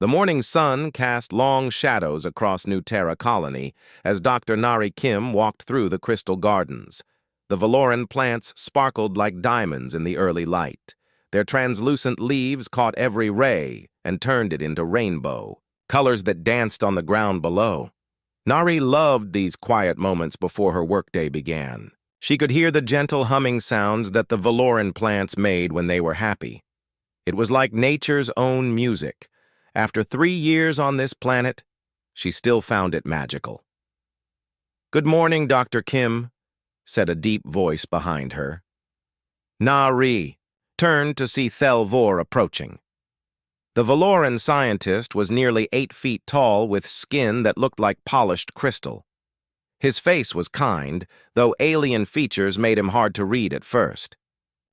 The morning sun cast long shadows across New Terra colony as Dr. Nari Kim walked through the crystal gardens. The Valoran plants sparkled like diamonds in the early light. Their translucent leaves caught every ray and turned it into rainbow, colors that danced on the ground below. Nari loved these quiet moments before her workday began. She could hear the gentle humming sounds that the Valoran plants made when they were happy. It was like nature's own music. After 3 years on this planet, she still found it magical. "Good morning, Dr. Kim," said a deep voice behind her. Nari turned to see Thelvor approaching. The Valoran scientist was nearly 8 feet tall with skin that looked like polished crystal. His face was kind, though alien features made him hard to read at first.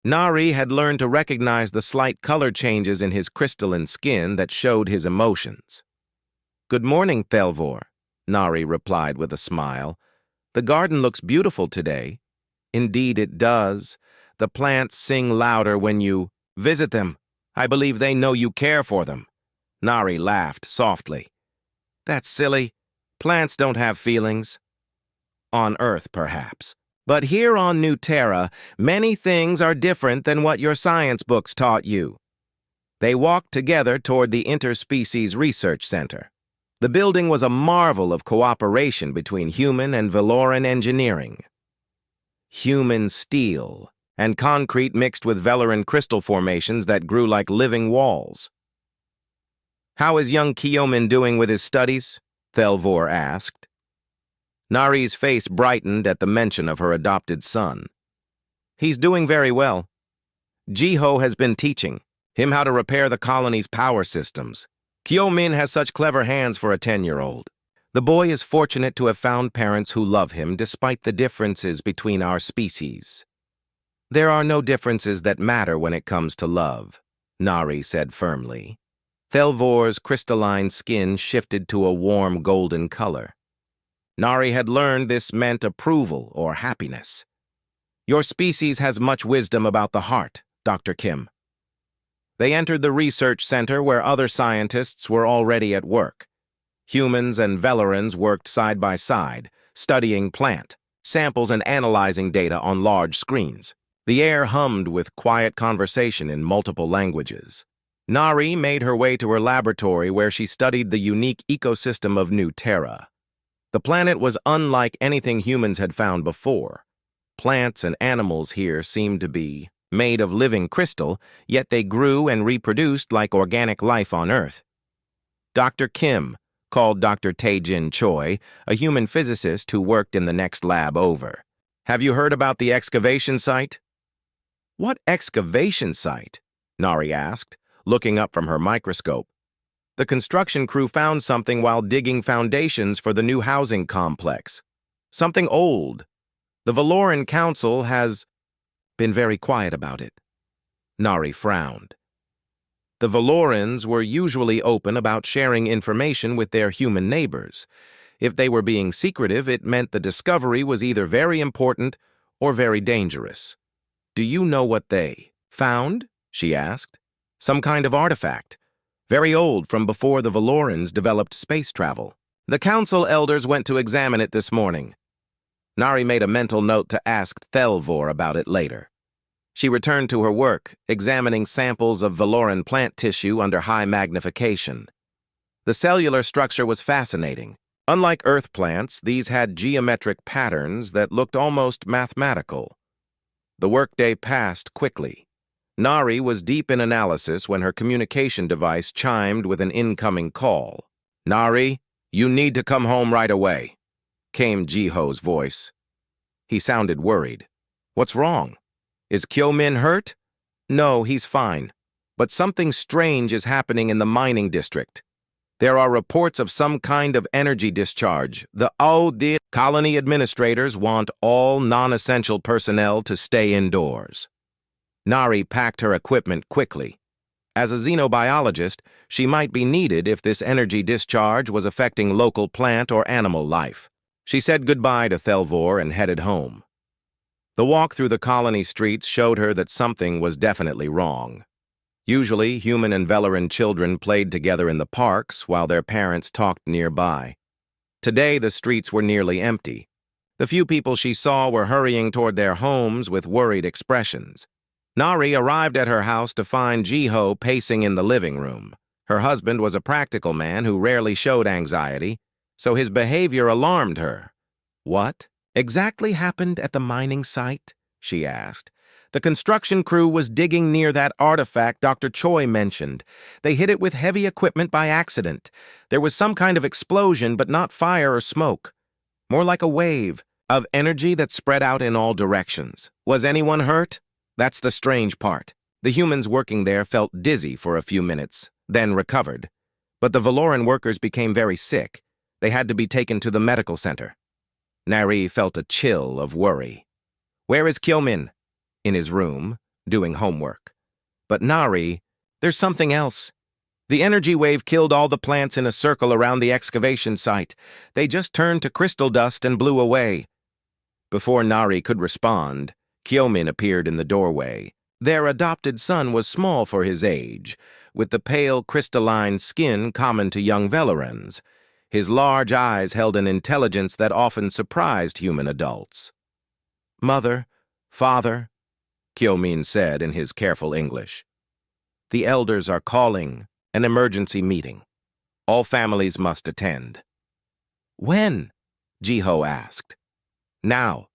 Nari had learned to recognize the slight color changes in his crystalline skin that showed his emotions. "Good morning, Thelvor," Nari replied with a smile. "The garden looks beautiful today." "Indeed it does. The plants sing louder when you visit them. I believe they know you care for them." Nari laughed softly. "That's silly. Plants don't have feelings." "On Earth, perhaps. But here on New Terra, many things are different than what your science books taught you." They walked together toward the Interspecies Research Center. The building was a marvel of cooperation between human and Valoran engineering. Human steel and concrete mixed with Valoran crystal formations that grew like living walls. "How is young Kyomin doing with his studies?" Thelvor asked. Nari's face brightened at the mention of her adopted son. "He's doing very well. Jiho has been teaching him how to repair the colony's power systems. Kyomin has such clever hands for a 10-year-old. The boy is fortunate to have found parents who love him despite the differences between our species." "There are no differences that matter when it comes to love," Nari said firmly. Thelvor's crystalline skin shifted to a warm golden color. Nari had learned this meant approval or happiness. "Your species has much wisdom about the heart, Dr. Kim." They entered the research center where other scientists were already at work. Humans and Valorans worked side by side, studying plant samples and analyzing data on large screens. The air hummed with quiet conversation in multiple languages. Nari made her way to her laboratory where she studied the unique ecosystem of New Terra. The planet was unlike anything humans had found before. Plants and animals here seemed to be made of living crystal, yet they grew and reproduced like organic life on Earth. Dr. Kim called Dr. Taejin Choi, a human physicist who worked in the next lab over. "Have you heard about the excavation site?" "What excavation site?" Nari asked, looking up from her microscope. "The construction crew found something while digging foundations for the new housing complex. Something old. The Valoran Council has been very quiet about it." Nari frowned. The Valorans were usually open about sharing information with their human neighbors. If they were being secretive, it meant the discovery was either very important or very dangerous. "Do you know what they found?" she asked. "Some kind of artifact. Very old, from before the Valorans developed space travel. The council elders went to examine it this morning." Nari made a mental note to ask Thelvor about it later. She returned to her work, examining samples of Valoran plant tissue under high magnification. The cellular structure was fascinating. Unlike Earth plants, these had geometric patterns that looked almost mathematical. The workday passed quickly. Nari was deep in analysis when her communication device chimed with an incoming call. "Nari, you need to come home right away," came Jiho's voice. He sounded worried. "What's wrong? Is Kyomin hurt?" "No, he's fine. But something strange is happening in the mining district. There are reports of some kind of energy discharge. The colony administrators want all non-essential personnel to stay indoors." Nari packed her equipment quickly. As a xenobiologist, she might be needed if this energy discharge was affecting local plant or animal life. She said goodbye to Thelvor and headed home. The walk through the colony streets showed her that something was definitely wrong. Usually, human and Velaran children played together in the parks while their parents talked nearby. Today, the streets were nearly empty. The few people she saw were hurrying toward their homes with worried expressions. Nari arrived at her house to find Jiho pacing in the living room. Her husband was a practical man who rarely showed anxiety, so his behavior alarmed her. "What exactly happened at the mining site?" she asked. "The construction crew was digging near that artifact Dr. Choi mentioned. They hit it with heavy equipment by accident. There was some kind of explosion, but not fire or smoke. More like a wave of energy that spread out in all directions. Was anyone hurt? That's the strange part. The humans working there felt dizzy for a few minutes, then recovered. But the Valoran workers became very sick. They had to be taken to the medical center." Nari felt a chill of worry. "Where is Kyomin?" "In his room, doing homework." "But Nari, there's something else. The energy wave killed all the plants in a circle around the excavation site. They just turned to crystal dust and blew away." Before Nari could respond, Kyomin appeared in the doorway. Their adopted son was small for his age, with the pale crystalline skin common to young Velarans. His large eyes held an intelligence that often surprised human adults. "Mother, father," Kyomin said in his careful English. "The elders are calling an emergency meeting. All families must attend." "When?" Jiho asked. "Now.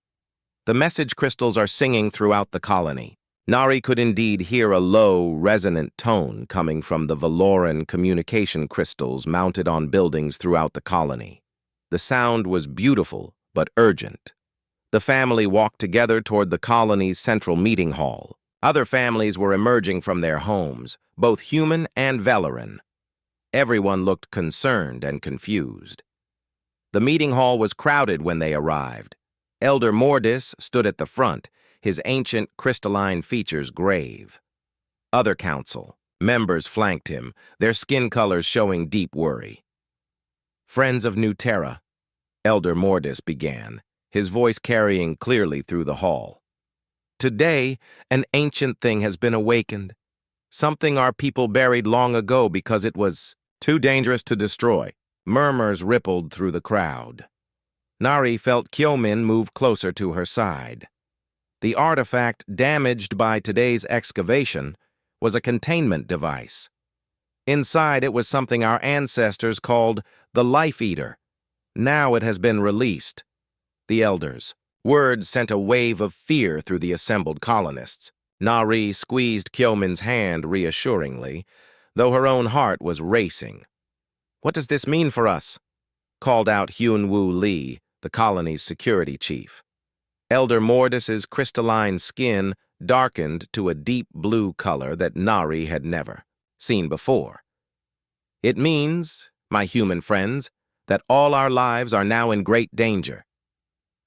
The message crystals are singing throughout the colony." Nari could indeed hear a low, resonant tone coming from the Valoran communication crystals mounted on buildings throughout the colony. The sound was beautiful, but urgent. The family walked together toward the colony's central meeting hall. Other families were emerging from their homes, both human and Velaran. Everyone looked concerned and confused. The meeting hall was crowded when they arrived. Elder Mordis stood at the front, his ancient crystalline features grave. Other council members flanked him, their skin colors showing deep worry. "Friends of New Terra," Elder Mordis began, his voice carrying clearly through the hall. "Today, an ancient thing has been awakened. Something our people buried long ago because it was too dangerous to destroy." Murmurs rippled through the crowd. Nari felt Kyomin move closer to her side. The artifact damaged by today's excavation was a containment device. Inside it was something our ancestors called the Life Eater. Now it has been released. The elders. Words sent a wave of fear through the assembled colonists. Nari squeezed Kyomin's hand reassuringly, though her own heart was racing. "What does this mean for us?" called out Hyun-Woo Lee, the colony's security chief. Elder Mordis's crystalline skin darkened to a deep blue color that Nari had never seen before. "It means, my human friends, that all our lives are now in great danger."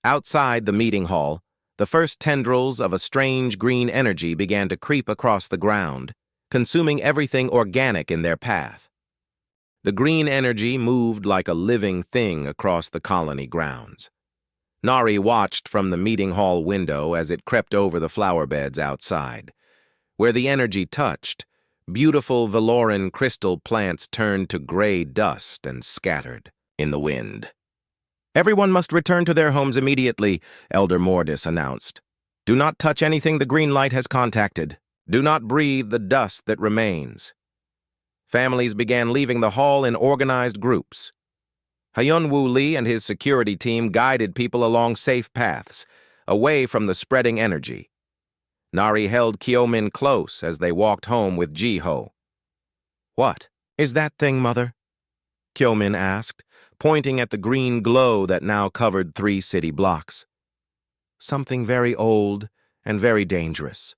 Outside the meeting hall, the first tendrils of a strange green energy began to creep across the ground, consuming everything organic in their path. The green energy moved like a living thing across the colony grounds. Nari watched from the meeting hall window as it crept over the flower beds outside. Where the energy touched, beautiful Valoran crystal plants turned to gray dust and scattered in the wind. "Everyone must return to their homes immediately," Elder Mordis announced. "Do not touch anything the green light has contacted. Do not breathe the dust that remains." Families began leaving the hall in organized groups. Hyun-Woo Lee and his security team guided people along safe paths, away from the spreading energy. Nari held Kyomin close as they walked home with Jiho. "What is that thing, Mother?" Kyomin asked, pointing at the green glow that now covered 3 city blocks. "Something very old and very dangerous,"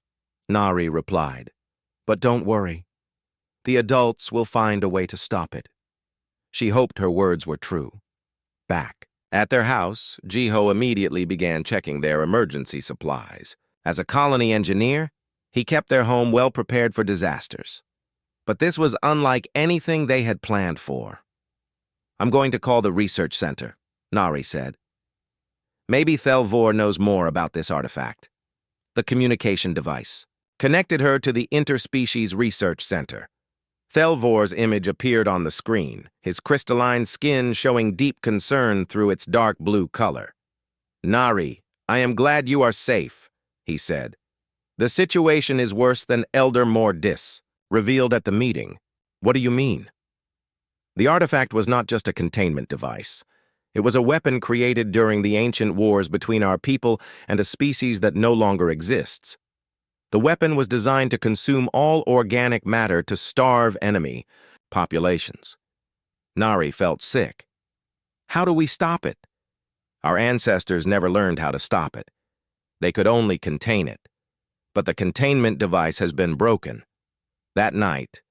Nari replied. "But don't worry. The adults will find a way to stop it." She hoped her words were true. Back at their house, Jiho immediately began checking their emergency supplies. As a colony engineer, he kept their home well prepared for disasters. But this was unlike anything they had planned for. "I'm going to call the research center," Nari said. "Maybe Thelvor knows more about this artifact. The communication device." connected her to the Interspecies Research Center. Thelvor's image appeared on the screen, his crystalline skin showing deep concern through its dark blue color. "Nari, I am glad you are safe," he said. "The situation is worse than Elder Mordis," revealed at the meeting. "What do you mean?" The artifact was not just a containment device. It was a weapon created during the ancient wars between our people and a species that no longer exists. The weapon was designed to consume all organic matter to starve enemy populations. Nari felt sick. "How do we stop it?" "Our ancestors never learned how to stop it. They could only contain it. But the containment device has been broken." That night,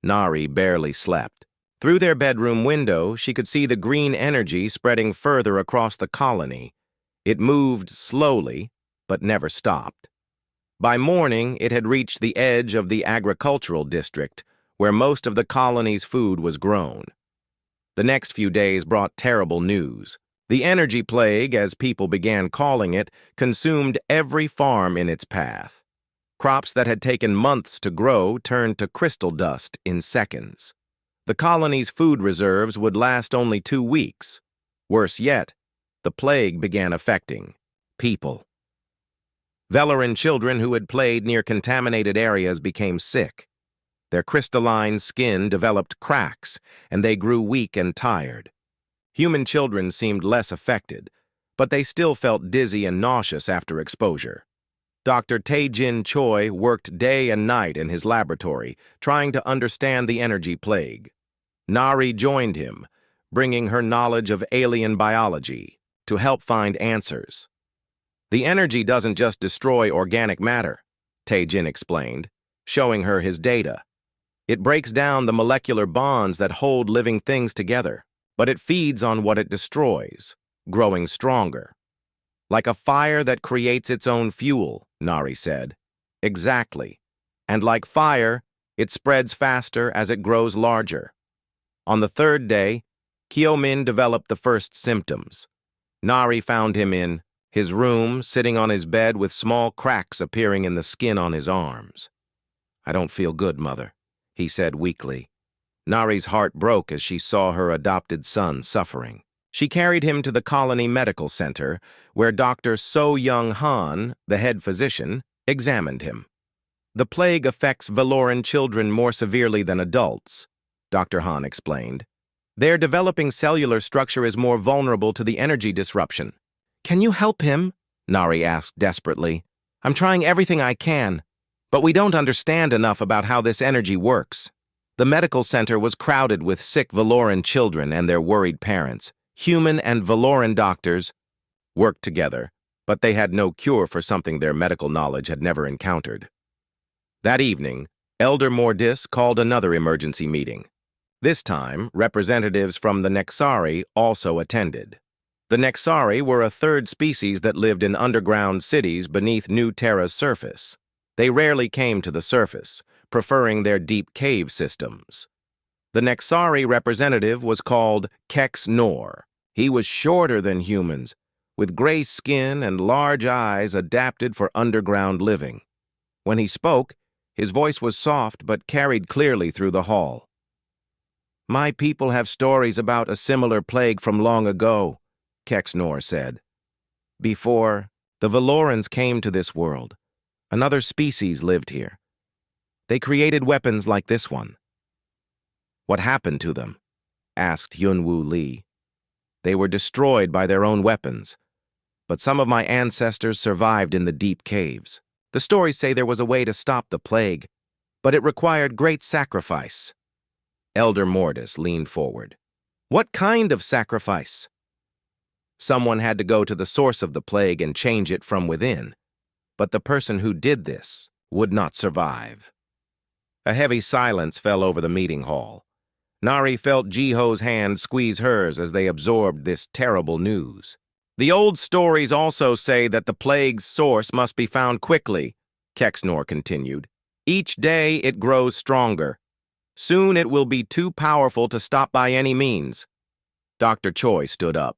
Nari barely slept. Through their bedroom window, she could see the green energy spreading further across the colony. It moved slowly, but never stopped. By morning, it had reached the edge of the agricultural district, where most of the colony's food was grown. The next few days brought terrible news. The energy plague, as people began calling it, consumed every farm in its path. Crops that had taken months to grow turned to crystal dust in seconds. The colony's food reserves would last only 2 weeks. Worse yet, the plague began affecting people. Valoran children who had played near contaminated areas became sick. Their crystalline skin developed cracks, and they grew weak and tired. Human children seemed less affected, but they still felt dizzy and nauseous after exposure. Dr. Tae-jin Choi worked day and night in his laboratory, trying to understand the energy plague. Nari joined him, bringing her knowledge of alien biology to help find answers. "The energy doesn't just destroy organic matter," Tae-jin explained, showing her his data. "It breaks down the molecular bonds that hold living things together, but it feeds on what it destroys, growing stronger. Like a fire that creates its own fuel," Nari said. "Exactly. And like fire, it spreads faster as it grows larger." On the 3rd day, Kyo-min developed the first symptoms. Nari found him in his room, sitting on his bed with small cracks appearing in the skin on his arms. "I don't feel good, Mother," he said weakly. Nari's heart broke as she saw her adopted son suffering. She carried him to the colony medical center, where Dr. So-young-han, the head physician, examined him. "The plague affects Valoran children more severely than adults," Dr. Han explained. "Their developing cellular structure is more vulnerable to the energy disruption." "Can you help him?" Nari asked desperately. "I'm trying everything I can, but we don't understand enough about how this energy works." The medical center was crowded with sick Valoran children and their worried parents. Human and Valoran doctors worked together, but they had no cure for something their medical knowledge had never encountered. That evening, Elder Mordis called another emergency meeting. This time, representatives from the Nexari also attended. The Nexari were a 3rd species that lived in underground cities beneath New Terra's surface. They rarely came to the surface, preferring their deep cave systems. The Nexari representative was called Kex Nor. He was shorter than humans, with gray skin and large eyes adapted for underground living. When he spoke, his voice was soft but carried clearly through the hall. "My people have stories about a similar plague from long ago," Kex Nor said. "Before the Valorans came to this world, another species lived here. They created weapons like this one." "What happened to them?" asked Hyunwoo Lee. "They were destroyed by their own weapons, but some of my ancestors survived in the deep caves. The stories say there was a way to stop the plague, but it required great sacrifice." Elder Mordis leaned forward. "What kind of sacrifice?" "Someone had to go to the source of the plague and change it from within, but the person who did this would not survive." A heavy silence fell over the meeting hall. Nari felt Jiho's hand squeeze hers as they absorbed this terrible news. "The old stories also say that the plague's source must be found quickly," Kex Nor continued. "Each day it grows stronger. Soon it will be too powerful to stop by any means." Dr. Choi stood up.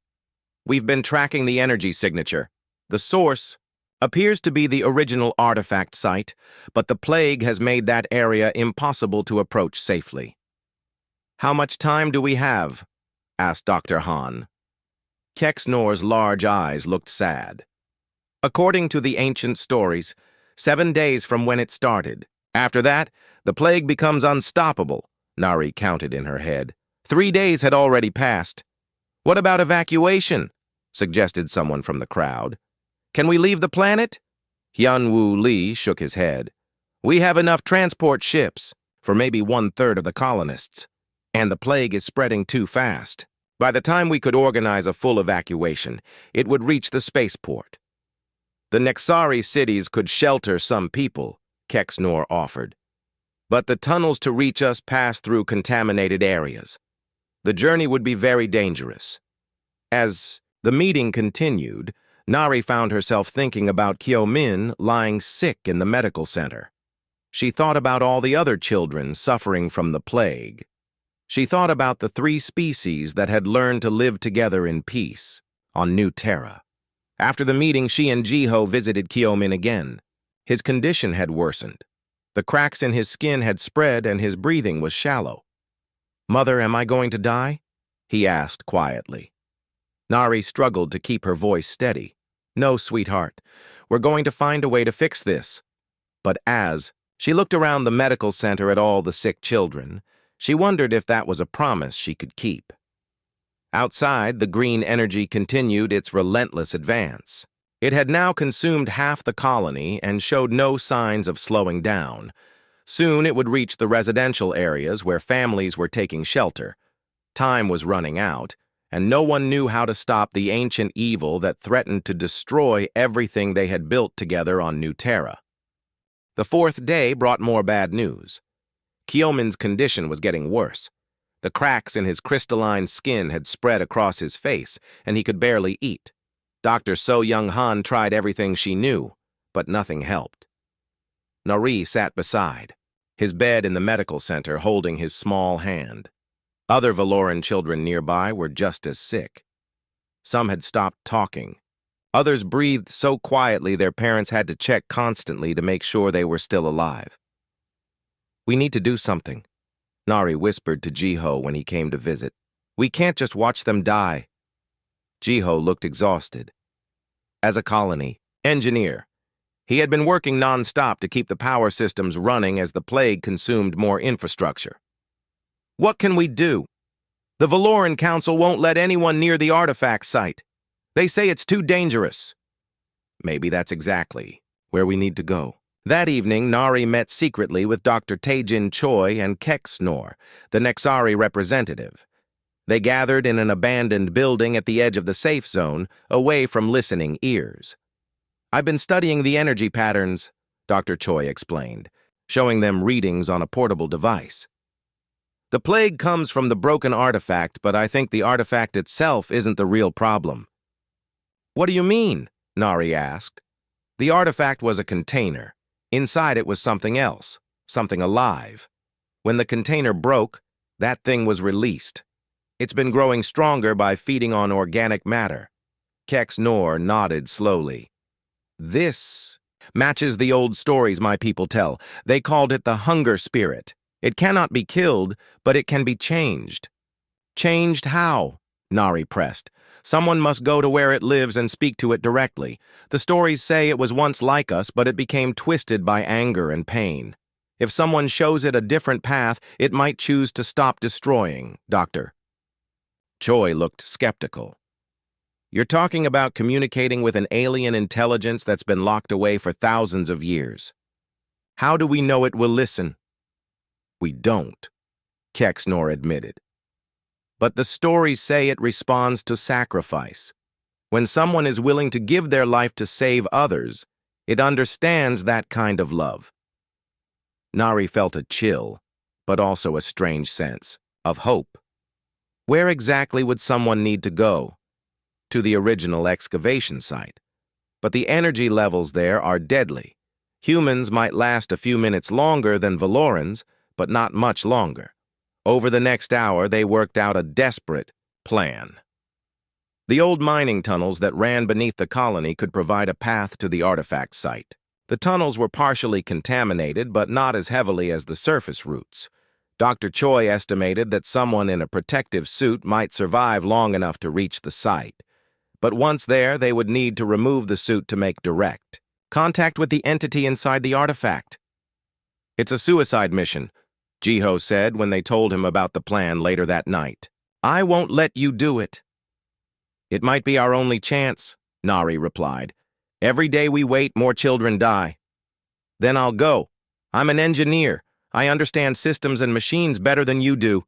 "We've been tracking the energy signature. The source Appears to be the original artifact site, but the plague has made that area impossible to approach safely. "How much time do we have?" asked Dr. Hahn. Keksnor's large eyes looked sad. "According to the ancient stories, 7 days from when it started. After that, the plague becomes unstoppable," Nari counted in her head. 3 days had already passed. "What about evacuation?" suggested someone from the crowd. "Can we leave the planet?" Hyun-Woo Lee shook his head. "We have enough transport ships for maybe 1/3 of the colonists, and the plague is spreading too fast. By the time we could organize a full evacuation, it would reach the spaceport." "The Nexari cities could shelter some people," Keksnor offered. "But the tunnels to reach us pass through contaminated areas. The journey would be very dangerous." As the meeting continued, Nari found herself thinking about Kyo-min lying sick in the medical center. She thought about all the other children suffering from the plague. She thought about the 3 species that had learned to live together in peace on New Terra. After the meeting, she and Jiho visited Kyo-min again. His condition had worsened. The cracks in his skin had spread and his breathing was shallow. "Mother, am I going to die?" he asked quietly. Nari struggled to keep her voice steady. "No, sweetheart. We're going to find a way to fix this." But as she looked around the medical center at all the sick children, she wondered if that was a promise she could keep. Outside, the green energy continued its relentless advance. It had now consumed half the colony and showed no signs of slowing down. Soon it would reach the residential areas where families were taking shelter. Time was running out, and no one knew how to stop the ancient evil that threatened to destroy everything they had built together on New Terra. The 4th day brought more bad news. Kyo-min's condition was getting worse. The cracks in his crystalline skin had spread across his face, and he could barely eat. Dr. So Young-han tried everything she knew, but nothing helped. Nari sat beside, his bed in the medical center holding his small hand. Other Valoran children nearby were just as sick. Some had stopped talking. Others breathed so quietly their parents had to check constantly to make sure they were still alive. "We need to do something," Nari whispered to Jiho when he came to visit. "We can't just watch them die." Jiho looked exhausted. As a colony engineer, he had been working non-stop to keep the power systems running as the plague consumed more infrastructure. "What can we do? The Valoran Council won't let anyone near the artifact site. They say it's too dangerous." "Maybe that's exactly where we need to go." That evening, Nari met secretly with Dr. Taejin Choi and Keksnor, the Nexari representative. They gathered in an abandoned building at the edge of the safe zone, away from listening ears. "I've been studying the energy patterns," Dr. Choi explained, showing them readings on a portable device. "The plague comes from the broken artifact, but I think the artifact itself isn't the real problem." "What do you mean?" Nari asked. "The artifact was a container. Inside it was something else, something alive. When the container broke, that thing was released. It's been growing stronger by feeding on organic matter." Keksnor nodded slowly. "This matches the old stories my people tell. They called it the hunger spirit. It cannot be killed, but it can be changed." "Changed how?" Nari pressed. "Someone must go to where it lives and speak to it directly. The stories say it was once like us, but it became twisted by anger and pain. If someone shows it a different path, it might choose to stop destroying, Doctor." Choi looked skeptical. "You're talking about communicating with an alien intelligence that's been locked away for thousands of years. How do we know it will listen?" "We don't," Keksnor admitted. "But the stories say it responds to sacrifice. When someone is willing to give their life to save others, it understands that kind of love." Nari felt a chill, but also a strange sense of hope. Where exactly would someone need to go? To the original excavation site. But the energy levels there are deadly. Humans might last a few minutes longer than Valorans, but not much longer. Over the next hour, they worked out a desperate plan. The old mining tunnels that ran beneath the colony could provide a path to the artifact site. The tunnels were partially contaminated, but not as heavily as the surface routes. Dr. Choi estimated that someone in a protective suit might survive long enough to reach the site. But once there, they would need to remove the suit to make direct contact with the entity inside the artifact. "It's a suicide mission," Jiho said when they told him about the plan later that night. "I won't let you do it." "It might be our only chance," Nari replied. "Every day we wait, more children die." "Then I'll go. I'm an engineer. I understand systems and machines better than you do,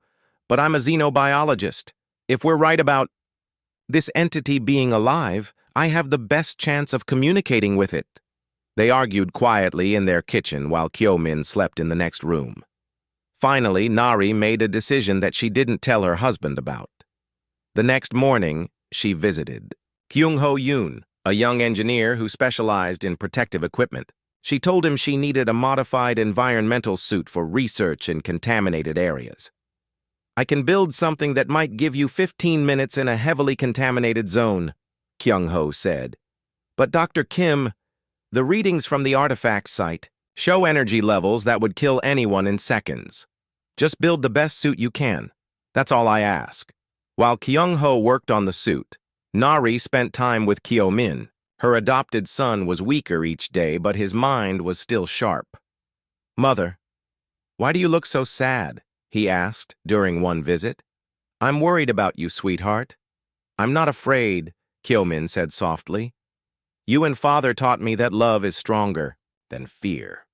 but I'm a xenobiologist. If we're right about this entity being alive, I have the best chance of communicating with it." They argued quietly in their kitchen while Kyo-min slept in the next room. Finally, Nari made a decision that she didn't tell her husband about. The next morning, she visited Kyung-ho Yoon, a young engineer who specialized in protective equipment. She told him she needed a modified environmental suit for research in contaminated areas. "I can build something that might give you 15 minutes in a heavily contaminated zone," Kyung-ho said. "But Dr. Kim, the readings from the artifact site show energy levels that would kill anyone in seconds. Just build the best suit you can. That's all I ask." While Kyung-ho worked on the suit, Nari spent time with Kyo-min. Her adopted son was weaker each day, but his mind was still sharp. "Mother, why do you look so sad?" he asked during one visit. "I'm worried about you, sweetheart." "I'm not afraid," Kyo-min said softly. "You and Father taught me that love is stronger than fear.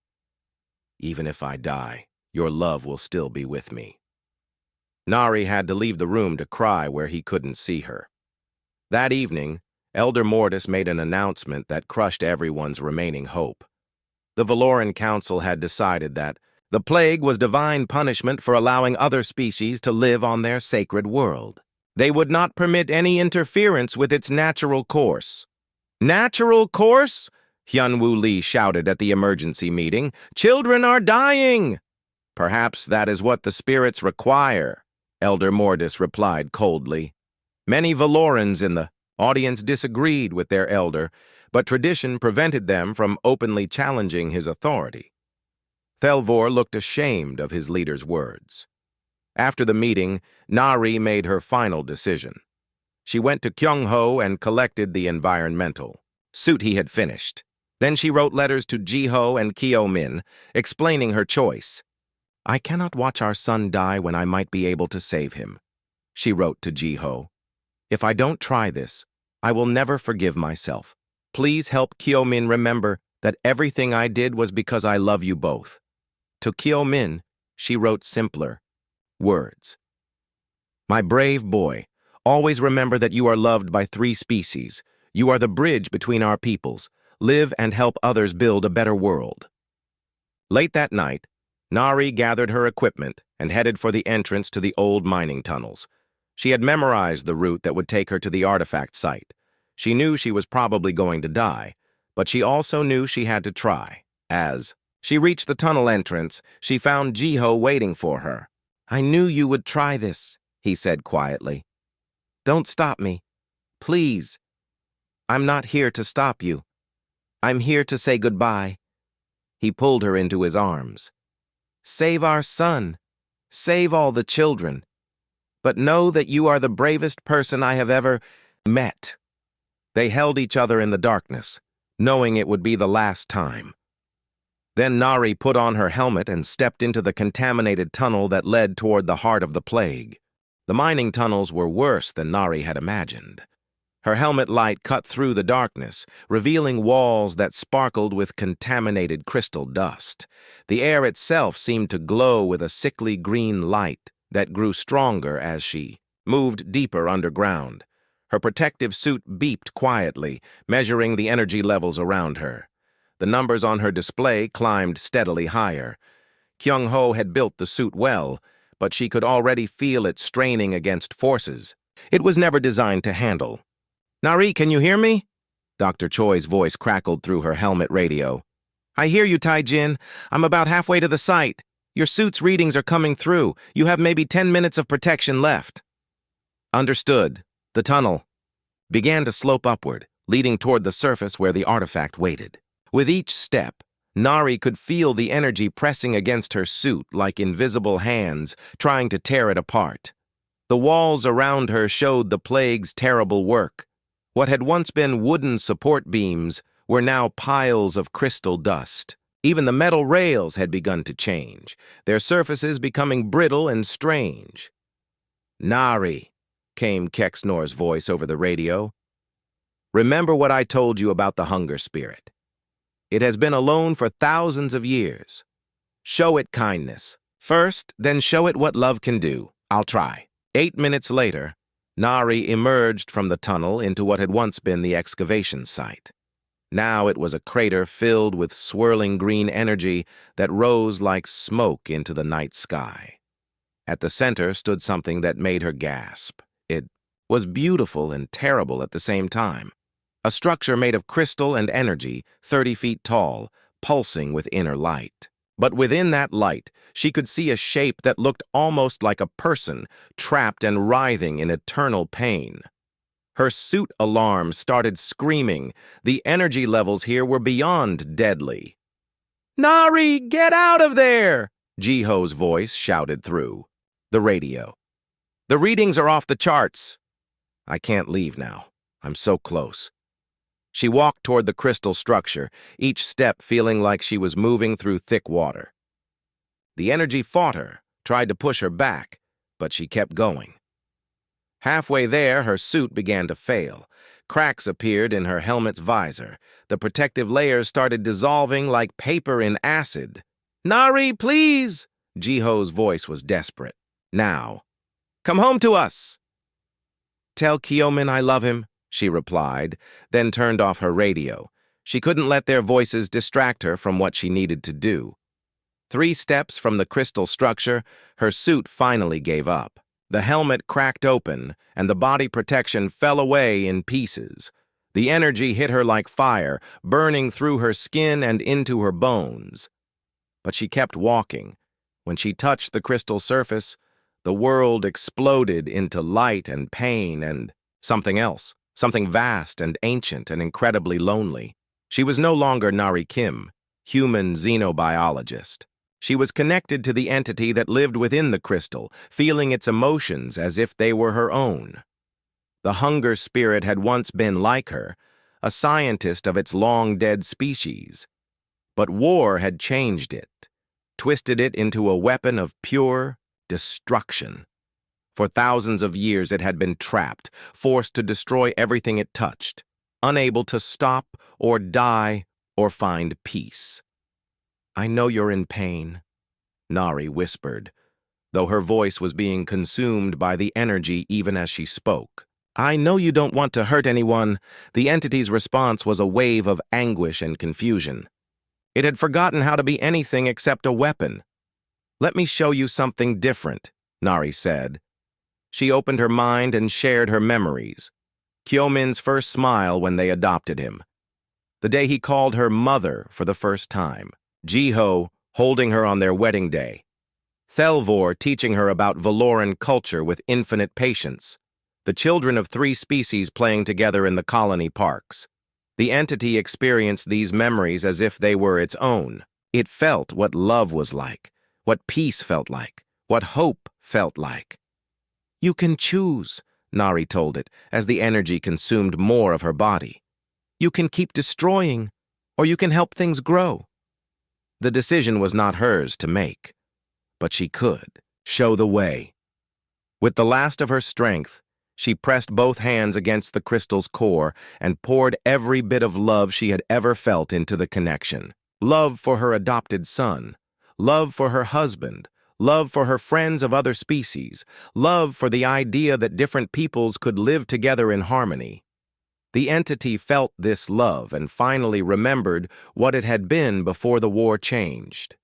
Even if I die, your love will still be with me." Nari had to leave the room to cry where he couldn't see her. That evening, Elder Mortis made an announcement that crushed everyone's remaining hope. The Valoran Council had decided that the plague was divine punishment for allowing other species to live on their sacred world. They would not permit any interference with its natural course. "Natural course?" Hyun-woo Lee shouted at the emergency meeting. "Children are dying!" "Perhaps that is what the spirits require," Elder Mortis replied coldly. Many Valorans in the audience disagreed with their elder, but tradition prevented them from openly challenging his authority. Thelvor looked ashamed of his leader's words. After the meeting, Nari made her final decision. She went to Kyung-ho and collected the environmental suit he had finished. Then she wrote letters to Jiho and Kyo-min, explaining her choice. "I cannot watch our son die when I might be able to save him," she wrote to Jiho. "If I don't try this, I will never forgive myself. Please help Kyo-min remember that everything I did was because I love you both." To Kyo-min, she wrote simpler words. "My brave boy, always remember that you are loved by 3 species. You are the bridge between our peoples. Live and help others build a better world." Late that night, Nari gathered her equipment and headed for the entrance to the old mining tunnels. She had memorized the route that would take her to the artifact site. She knew she was probably going to die, but she also knew she had to try. As she reached the tunnel entrance, she found Jiho waiting for her. "I knew you would try this," he said quietly. "Don't stop me. Please. I'm not here to stop you. I'm here to say goodbye." He pulled her into his arms. "Save our son. Save all the children. But know that you are the bravest person I have ever met." They held each other in the darkness, knowing it would be the last time. Then Nari put on her helmet and stepped into the contaminated tunnel that led toward the heart of the plague. The mining tunnels were worse than Nari had imagined. Her helmet light cut through the darkness, revealing walls that sparkled with contaminated crystal dust. The air itself seemed to glow with a sickly green light that grew stronger as she moved deeper underground. Her protective suit beeped quietly, measuring the energy levels around her. The numbers on her display climbed steadily higher. Kyung-ho had built the suit well, but she could already feel it straining against forces it was never designed to handle. "Nari, can you hear me?" Dr. Choi's voice crackled through her helmet radio. "I hear you, Tai-jin. I'm about halfway to the site. Your suit's readings are coming through. You have maybe 10 minutes of protection left." "Understood. The tunnel." began to slope upward, leading toward the surface where the artifact waited. With each step, Nari could feel the energy pressing against her suit like invisible hands trying to tear it apart. The walls around her showed the plague's terrible work. What had once been wooden support beams were now piles of crystal dust. Even the metal rails had begun to change, their surfaces becoming brittle and strange. "Nari," came Kexnor's voice over the radio. "Remember what I told you about the hunger spirit. It has been alone for thousands of years. Show it kindness. First, then show it what love can do. I'll try." 8 minutes later, Nari emerged from the tunnel into what had once been the excavation site. Now it was a crater filled with swirling green energy that rose like smoke into the night sky. At the center stood something that made her gasp. It was beautiful and terrible at the same time. A structure made of crystal and energy, 30 feet tall, pulsing with inner light. But within that light, she could see a shape that looked almost like a person, trapped and writhing in eternal pain. Her suit alarm started screaming. The energy levels here were beyond deadly. "Nari, get out of there!" Jiho's voice shouted through the radio. "The readings are off the charts." "I can't leave now. I'm so close." She walked toward the crystal structure, each step feeling like she was moving through thick water. The energy fought her, tried to push her back, but she kept going. Halfway there, her suit began to fail. Cracks appeared in her helmet's visor. The protective layers started dissolving like paper in acid. "Nari, please!" Jiho's voice was desperate. "Now, come home to us!" "Tell Kyomin I love him," she replied, then turned off her radio. She couldn't let their voices distract her from what she needed to do. 3 steps from the crystal structure, her suit finally gave up. The helmet cracked open, and the body protection fell away in pieces. The energy hit her like fire, burning through her skin and into her bones. But she kept walking. When she touched the crystal surface, the world exploded into light and pain and something else. Something vast and ancient and incredibly lonely. She was no longer Nari Kim, human xenobiologist. She was connected to the entity that lived within the crystal, feeling its emotions as if they were her own. The hunger spirit had once been like her, a scientist of its long-dead species. But war had changed it, twisted it into a weapon of pure destruction. For thousands of years it had been trapped, forced to destroy everything it touched, unable to stop or die or find peace. "I know you're in pain," Nari whispered, though her voice was being consumed by the energy even as she spoke. "I know you don't want to hurt anyone." The entity's response was a wave of anguish and confusion. It had forgotten how to be anything except a weapon. "Let me show you something different," Nari said. She opened her mind and shared her memories. Kyomin's first smile when they adopted him. The day he called her mother for the first time. Jiho holding her on their wedding day. Thelvor teaching her about Valoran culture with infinite patience. The children of 3 species playing together in the colony parks. The entity experienced these memories as if they were its own. It felt what love was like, what peace felt like, what hope felt like. "You can choose," Nari told it, as the energy consumed more of her body. "You can keep destroying, or you can help things grow." The decision was not hers to make, but she could show the way. With the last of her strength, she pressed both hands against the crystal's core and poured every bit of love she had ever felt into the connection. Love for her adopted son, love for her husband, love for her friends of other species, love for the idea that different peoples could live together in harmony. The entity felt this love and finally remembered what it had been before the war changed.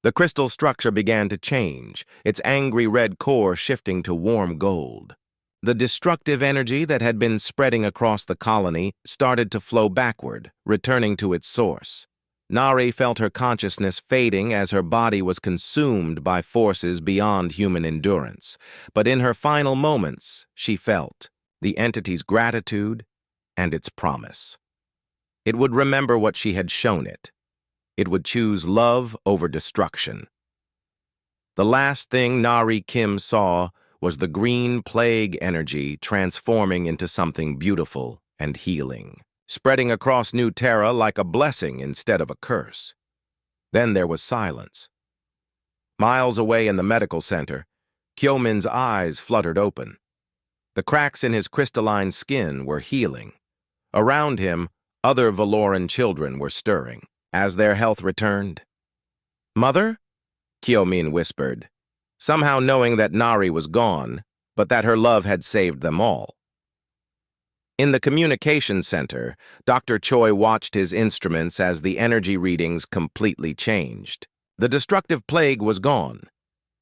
The crystal structure began to change, its angry red core shifting to warm gold. The destructive energy that had been spreading across the colony started to flow backward, returning to its source. Nari felt her consciousness fading as her body was consumed by forces beyond human endurance. But in her final moments, she felt the entity's gratitude, and its promise. It would remember what she had shown it. It would choose love over destruction. The last thing Nari Kim saw was the green plague energy transforming into something beautiful and healing, spreading across New Terra like a blessing instead of a curse. Then there was silence. Miles away in the medical center, Kyo-min's eyes fluttered open. The cracks in his crystalline skin were healing. Around him, other Valoran children were stirring. As their health returned, "Mother?" Kyo-min whispered, somehow knowing that Nari was gone, but that her love had saved them all. In the communication center, Dr. Choi watched his instruments as the energy readings completely changed. The destructive plague was gone,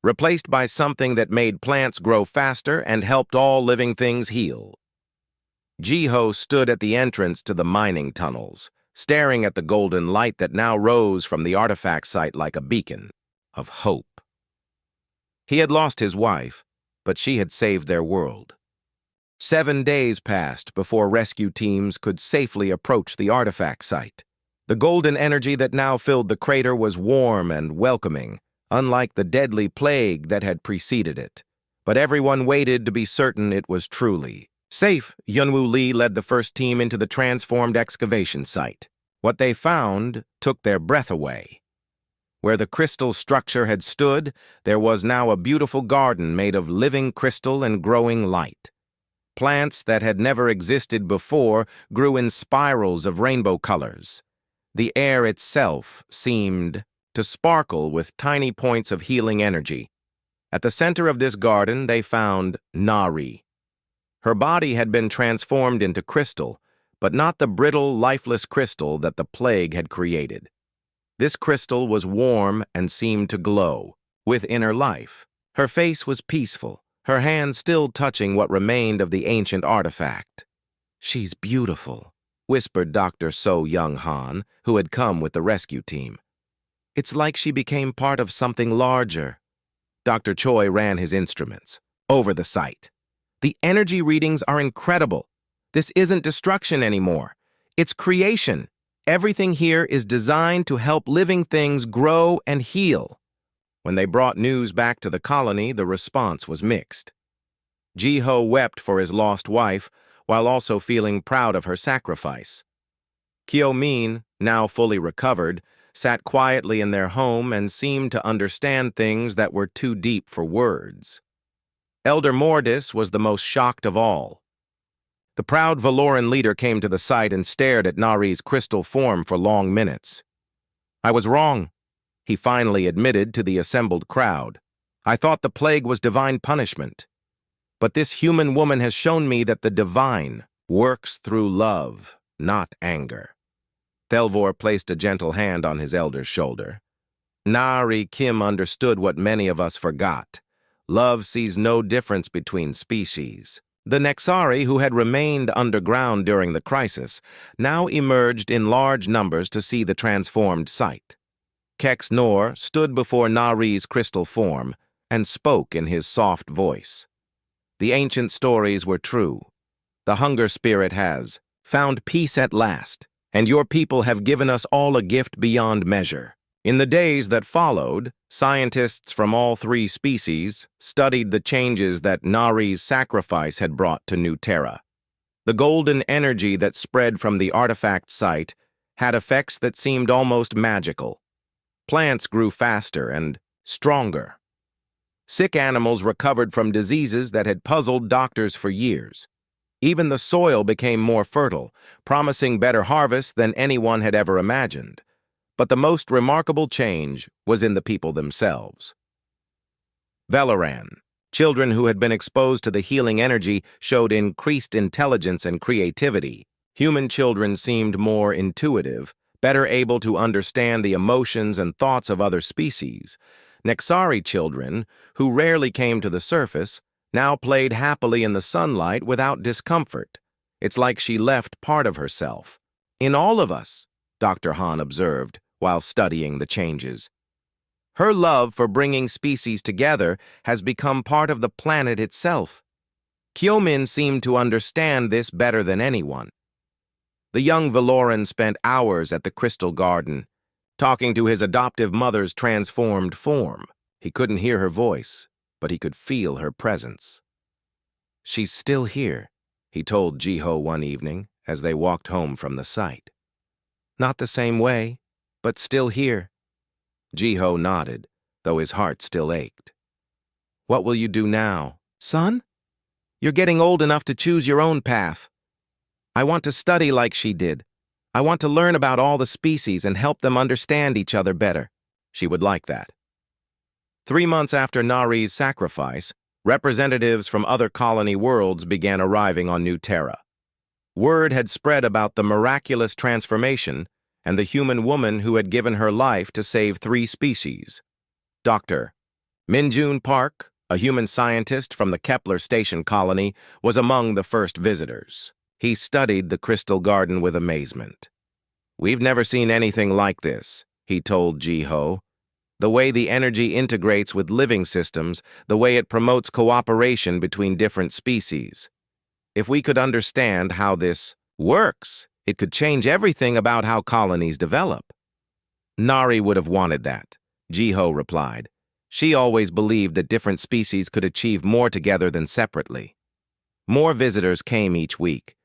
replaced by something that made plants grow faster and helped all living things heal. Jiho stood at the entrance to the mining tunnels, staring at the golden light that now rose from the artifact site like a beacon of hope. He had lost his wife, but she had saved their world. 7 days passed before rescue teams could safely approach the artifact site. The golden energy that now filled the crater was warm and welcoming, unlike the deadly plague that had preceded it. But everyone waited to be certain it was truly safe. Yunwoo Lee led the first team into the transformed excavation site. What they found took their breath away. Where the crystal structure had stood, there was now a beautiful garden made of living crystal and growing light. Plants that had never existed before grew in spirals of rainbow colors. The air itself seemed to sparkle with tiny points of healing energy. At the center of this garden, they found Nari. Her body had been transformed into crystal, but not the brittle, lifeless crystal that the plague had created. This crystal was warm and seemed to glow with inner life. Her face was peaceful, her hands still touching what remained of the ancient artifact. "She's beautiful," whispered Dr. So Young-han, who had come with the rescue team. "It's like she became part of something larger." Dr. Choi ran his instruments over the site. "The energy readings are incredible. This isn't destruction anymore. It's creation. Everything here is designed to help living things grow and heal." When they brought news back to the colony, the response was mixed. Jiho wept for his lost wife, while also feeling proud of her sacrifice. Kyo-min, now fully recovered, sat quietly in their home and seemed to understand things that were too deep for words. Elder Mordis was the most shocked of all. The proud Valoran leader came to the site and stared at Nari's crystal form for long minutes. "I was wrong," he finally admitted to the assembled crowd. "I thought the plague was divine punishment. But this human woman has shown me that the divine works through love, not anger." Thelvor placed a gentle hand on his elder's shoulder. Nari Kim understood what many of us forgot. Love sees no difference between species. The Nexari, who had remained underground during the crisis, now emerged in large numbers to see the transformed site. Kex Nor stood before Nari's crystal form and spoke in his soft voice. The ancient stories were true. The hunger spirit has found peace at last, and your people have given us all a gift beyond measure. In the days that followed, scientists from all 3 species studied the changes that Nari's sacrifice had brought to New Terra. The golden energy that spread from the artifact site had effects that seemed almost magical. Plants grew faster and stronger. Sick animals recovered from diseases that had puzzled doctors for years. Even the soil became more fertile, promising better harvests than anyone had ever imagined. But the most remarkable change was in the people themselves. Valoran, children who had been exposed to the healing energy, showed increased intelligence and creativity. Human children seemed more intuitive, better able to understand the emotions and thoughts of other species. Nexari children, who rarely came to the surface, now played happily in the sunlight without discomfort. "It's like she left part of herself in all of us," Dr. Han observed, while studying the changes. "Her love for bringing species together has become part of the planet itself." Kyomin seemed to understand this better than anyone. The young Valoran spent hours at the Crystal Garden, talking to his adoptive mother's transformed form. He couldn't hear her voice, but he could feel her presence. "She's still here," he told Jiho one evening as they walked home from the site. "Not the same way, but still here." Jiho nodded, though his heart still ached. "What will you do now, son? You're getting old enough to choose your own path. I want to study like she did. I want to learn about all the species and help them understand each other better." She would like that. 3 months after Nari's sacrifice, representatives from other colony worlds began arriving on New Terra. Word had spread about the miraculous transformation and the human woman who had given her life to save 3 species. Dr. Minjun Park, a human scientist from the Kepler Station colony, was among the first visitors. He studied the Crystal Garden with amazement. "We've never seen anything like this," he told Jiho. "The way the energy integrates with living systems, the way it promotes cooperation between different species. If we could understand how this works, it could change everything about how colonies develop." "Nari would have wanted that," Jiho replied. "She always believed that different species could achieve more together than separately." More visitors came each week.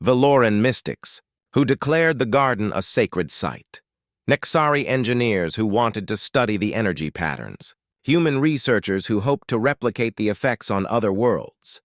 Valoran mystics, who declared the garden a sacred site. Nexari engineers who wanted to study the energy patterns. Human researchers who hoped to replicate the effects on other worlds.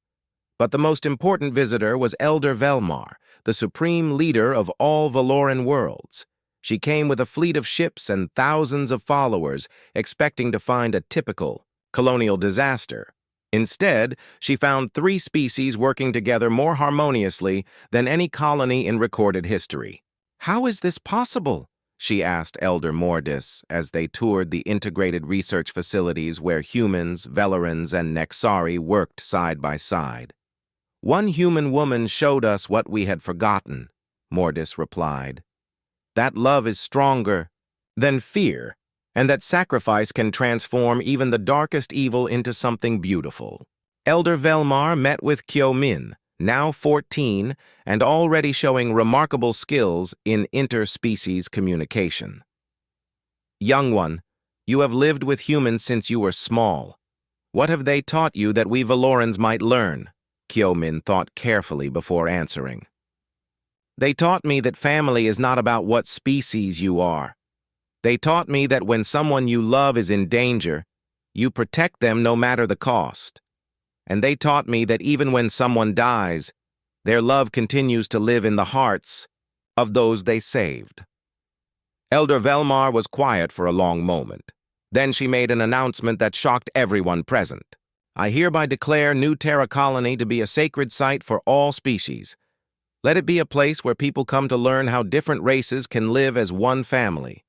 But the most important visitor was Elder Velmar, the supreme leader of all Valoran worlds. She came with a fleet of ships and thousands of followers, expecting to find a typical colonial disaster. Instead, she found 3 species working together more harmoniously than any colony in recorded history. "How is this possible?" she asked Elder Mordis as they toured the integrated research facilities where humans, Velerans, and Nexari worked side by side. "One human woman showed us what we had forgotten," Mordis replied. "That love is stronger than fear, and that sacrifice can transform even the darkest evil into something beautiful." Elder Velmar met with Kyomin, now 14, and already showing remarkable skills in interspecies communication. "Young one, you have lived with humans since you were small. What have they taught you that we Valorans might learn?" Kyomin thought carefully before answering. "They taught me that family is not about what species you are. They taught me that when someone you love is in danger, you protect them no matter the cost. And they taught me that even when someone dies, their love continues to live in the hearts of those they saved." Elder Velmar was quiet for a long moment. Then she made an announcement that shocked everyone present. "I hereby declare New Terra Colony to be a sacred site for all species. Let it be a place where people come to learn how different races can live as one family."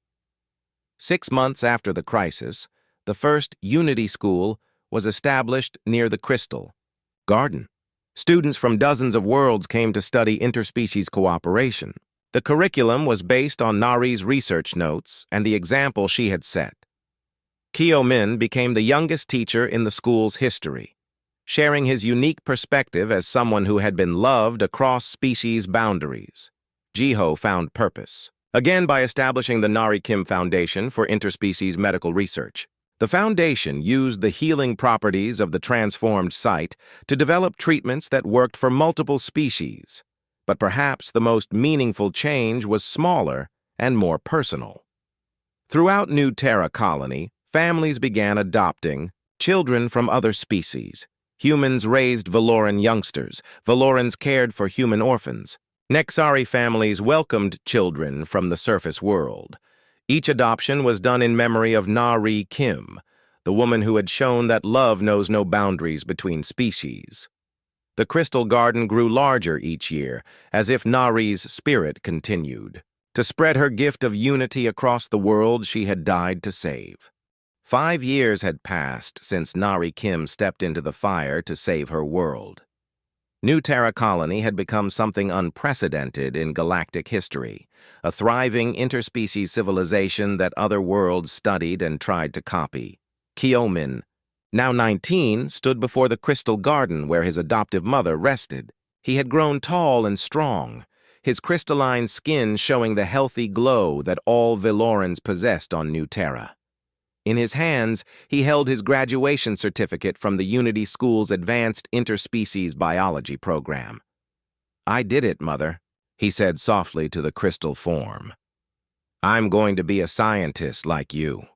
6 months after the crisis, the first Unity School was established near the Crystal Garden. Students from dozens of worlds came to study interspecies cooperation. The curriculum was based on Nari's research notes and the example she had set. Kyomin became the youngest teacher in the school's history, sharing his unique perspective as someone who had been loved across species boundaries. Jiho found purpose, again by establishing the Nari Kim Foundation for Interspecies Medical Research. The foundation used the healing properties of the transformed site to develop treatments that worked for multiple species. But perhaps the most meaningful change was smaller and more personal. Throughout New Terra Colony, families began adopting children from other species. Humans raised Valoran youngsters. Valorans cared for human orphans. Nexari families welcomed children from the surface world. Each adoption was done in memory of Nari Kim, the woman who had shown that love knows no boundaries between species. The Crystal Garden grew larger each year, as if Nari's spirit continued to spread her gift of unity across the world she had died to save. 5 years had passed since Nari Kim stepped into the fire to save her world. New Terra Colony had become something unprecedented in galactic history, a thriving interspecies civilization that other worlds studied and tried to copy. Kyomin, now 19, stood before the crystal garden where his adoptive mother rested. He had grown tall and strong, his crystalline skin showing the healthy glow that all Vellorans possessed on New Terra. In his hands, he held his graduation certificate from the Unity School's Advanced Interspecies Biology program. "I did it, Mother," he said softly to the crystal form. "I'm going to be a scientist like you."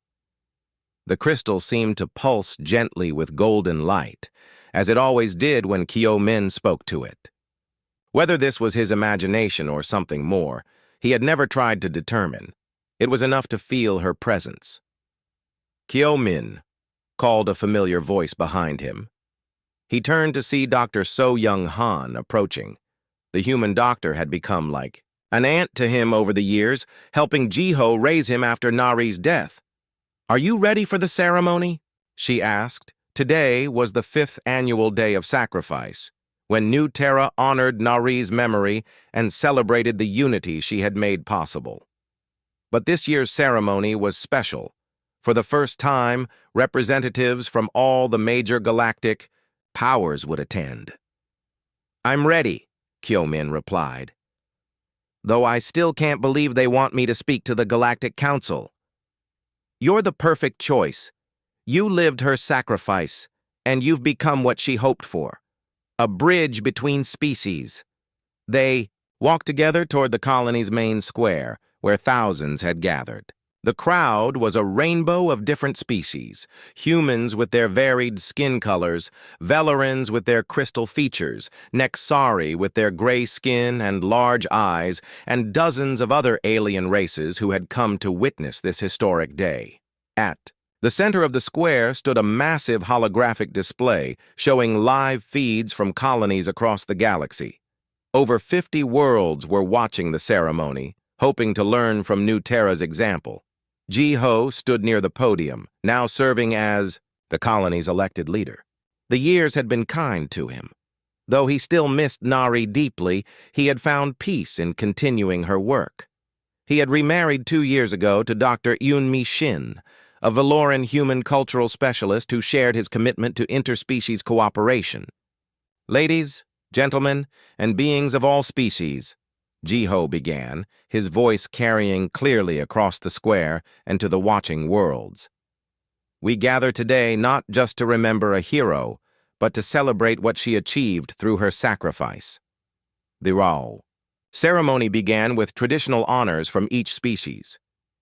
The crystal seemed to pulse gently with golden light, as it always did when Kyo-min spoke to it. Whether this was his imagination or something more, he had never tried to determine. It was enough to feel her presence. "Kyo-min," called a familiar voice behind him. He turned to see Dr. So-Young-han approaching. The human doctor had become like an aunt to him over the years, helping Jiho raise him after Nari's death. "Are you ready for the ceremony?" she asked. Today was the 5th annual day of sacrifice, when New Terra honored Nari's memory and celebrated the unity she had made possible. But this year's ceremony was special. For the first time, representatives from all the major galactic powers would attend. "I'm ready," Kyo-min replied. "Though I still can't believe they want me to speak to the Galactic Council." "You're the perfect choice. You lived her sacrifice, and you've become what she hoped for. A bridge between species." They walked together toward the colony's main square, where thousands had gathered. The crowd was a rainbow of different species, humans with their varied skin colors, Vellorans with their crystal features, Nexari with their gray skin and large eyes, and dozens of other alien races who had come to witness this historic day. At the center of the square stood a massive holographic display showing live feeds from colonies across the galaxy. Over 50 worlds were watching the ceremony, hoping to learn from New Terra's example. Jiho stood near the podium, now serving as the colony's elected leader. The years had been kind to him. Though he still missed Nari deeply, he had found peace in continuing her work. He had remarried 2 years ago to Dr. Eunmi Shin, a Velloran human cultural specialist who shared his commitment to interspecies cooperation. "Ladies, gentlemen, and beings of all species," Jiho began, his voice carrying clearly across the square and to the watching worlds. "We gather today not just to remember a hero, but to celebrate what she achieved through her sacrifice." The Rao ceremony began with traditional honors from each species.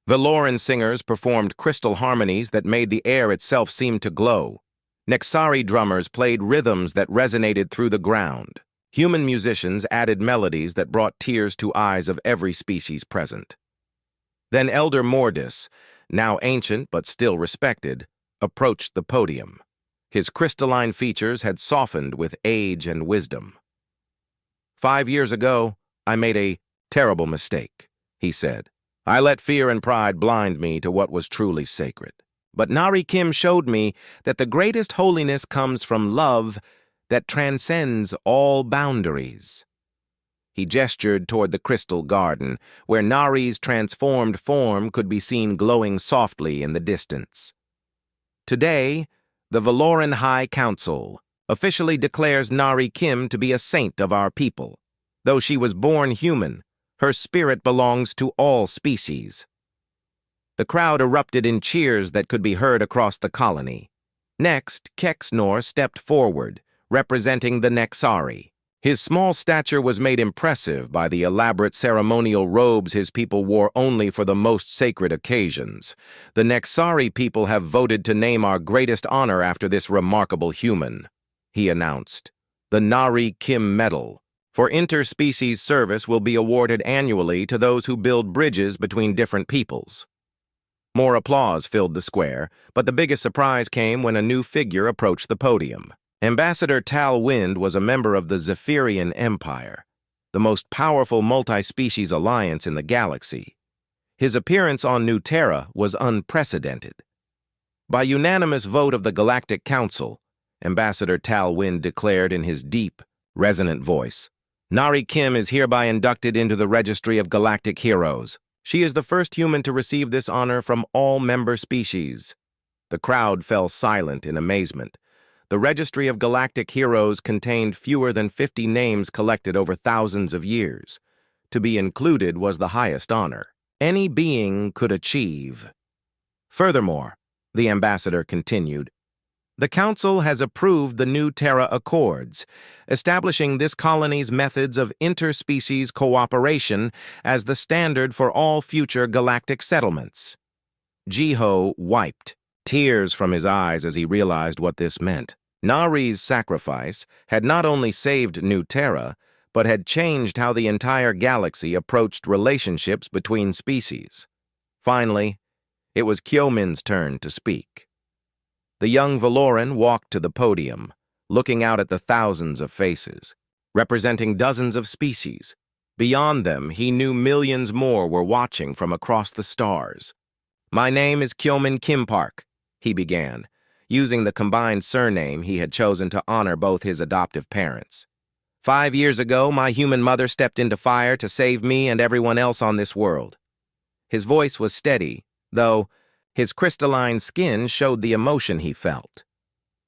Velloran singers performed crystal harmonies that made the air itself seem to glow. Nexari drummers played rhythms that resonated through the ground. Human musicians added melodies that brought tears to eyes of every species present. Then Elder Mordis, now ancient but still respected, approached the podium. His crystalline features had softened with age and wisdom. "5 years ago, I made a terrible mistake," he said. "I let fear and pride blind me to what was truly sacred. But Nari Kim showed me that the greatest holiness comes from love that transcends all boundaries." He gestured toward the crystal garden, where Nari's transformed form could be seen glowing softly in the distance. "Today, the Velloran High Council officially declares Nari Kim to be a saint of our people. Though she was born human, her spirit belongs to all species." The crowd erupted in cheers that could be heard across the colony. Next, Kexnor stepped forward, representing the Nexari. His small stature was made impressive by the elaborate ceremonial robes his people wore only for the most sacred occasions. "The Nexari people have voted to name our greatest honor after this remarkable human," he announced. "The Nari Kim Medal for interspecies service will be awarded annually to those who build bridges between different peoples." More applause filled the square, but the biggest surprise came when a new figure approached the podium. Ambassador Tal Wind was a member of the Zephyrian Empire, the most powerful multi-species alliance in the galaxy. His appearance on New Terra was unprecedented. By unanimous vote of the Galactic Council, Ambassador Tal Wind declared in his deep, resonant voice, "Nari Kim is hereby inducted into the Registry of Galactic Heroes. She is the first human to receive this honor from all member species." The crowd fell silent in amazement. The registry of galactic heroes contained fewer than 50 names collected over thousands of years. To be included was the highest honor any being could achieve. Furthermore, the ambassador continued, the Council has approved the New Terra Accords, establishing this colony's methods of interspecies cooperation as the standard for all future galactic settlements. Jiho wiped tears from his eyes as he realized what this meant. Nari's sacrifice had not only saved New Terra, but had changed how the entire galaxy approached relationships between species. Finally, it was Kyomin's turn to speak. The young Valoran walked to the podium, looking out at the thousands of faces, representing dozens of species. Beyond them, he knew millions more were watching from across the stars. My name is Kyomin Kimpark, he began, using the combined surname he had chosen to honor both his adoptive parents. 5 years ago, my human mother stepped into fire to save me and everyone else on this world. His voice was steady, though his crystalline skin showed the emotion he felt.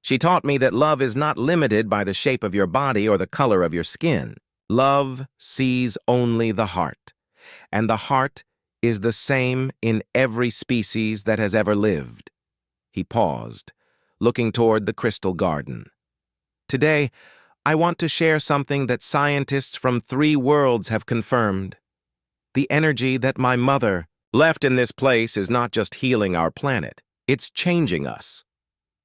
She taught me that love is not limited by the shape of your body or the color of your skin. Love sees only the heart, and the heart is the same in every species that has ever lived. He paused, looking toward the crystal garden. Today, I want to share something that scientists from 3 worlds have confirmed. The energy that my mother left in this place is not just healing our planet, it's changing us.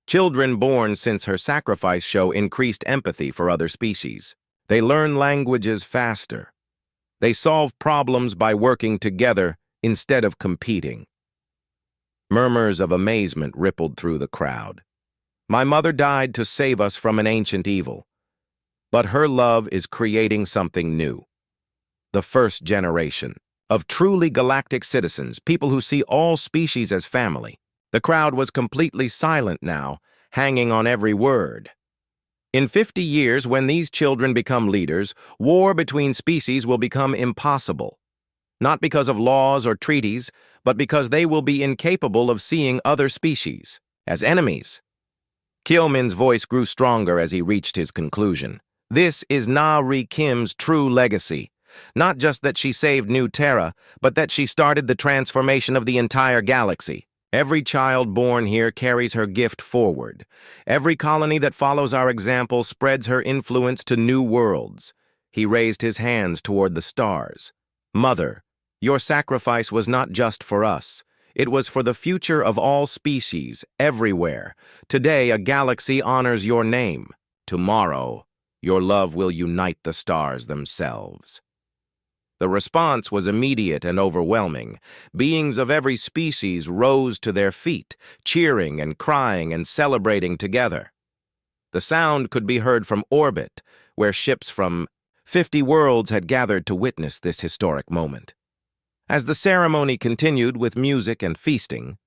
Children born since her sacrifice show increased empathy for other species. They learn languages faster. They solve problems by working together instead of competing. Murmurs of amazement rippled through the crowd. My mother died to save us from an ancient evil, but her love is creating something new. The first generation of truly galactic citizens, people who see all species as family. The crowd was completely silent now, hanging on every word. In 50 years, when these children become leaders, war between species will become impossible. Not because of laws or treaties, but because they will be incapable of seeing other species as enemies. Kyomin's voice grew stronger as he reached his conclusion. This is Nari Kim's true legacy. Not just that she saved New Terra, but that she started the transformation of the entire galaxy. Every child born here carries her gift forward. Every colony that follows our example spreads her influence to new worlds. He raised his hands toward the stars. Mother, your sacrifice was not just for us. It was for the future of all species, everywhere. Today, a galaxy honors your name. Tomorrow, your love will unite the stars themselves. The response was immediate and overwhelming. Beings of every species rose to their feet, cheering and crying and celebrating together. The sound could be heard from orbit, where ships from 50 worlds had gathered to witness this historic moment. As the ceremony continued with music and feasting,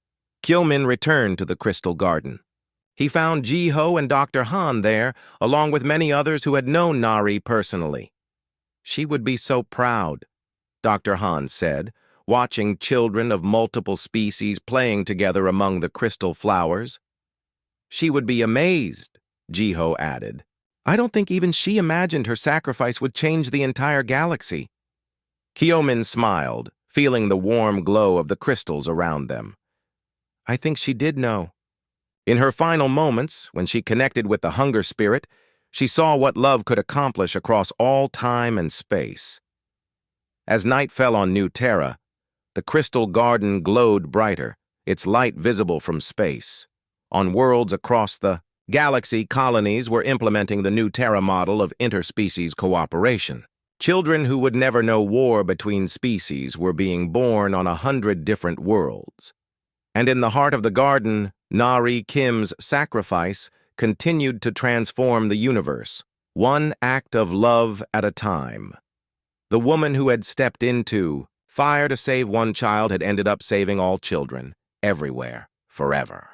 Kyomin returned to the crystal garden. He found Jiho and Dr. Han there, along with many others who had known Nari personally. She would be so proud, Dr. Han said, watching children of multiple species playing together among the crystal flowers. She would be amazed, Jiho added. I don't think even she imagined her sacrifice would change the entire galaxy. Kyomin smiled, feeling the warm glow of the crystals around them. I think she did know. In her final moments, when she connected with the hunger spirit, she saw what love could accomplish across all time and space. As night fell on New Terra, the crystal garden glowed brighter, its light visible from space. On worlds across the galaxy, colonies were implementing the New Terra model of interspecies cooperation. Children who would never know war between species were being born on 100 different worlds. And in the heart of the garden, Nari Kim's sacrifice continued to transform the universe, one act of love at a time. The woman who had stepped into fire to save one child had ended up saving all children, everywhere, forever.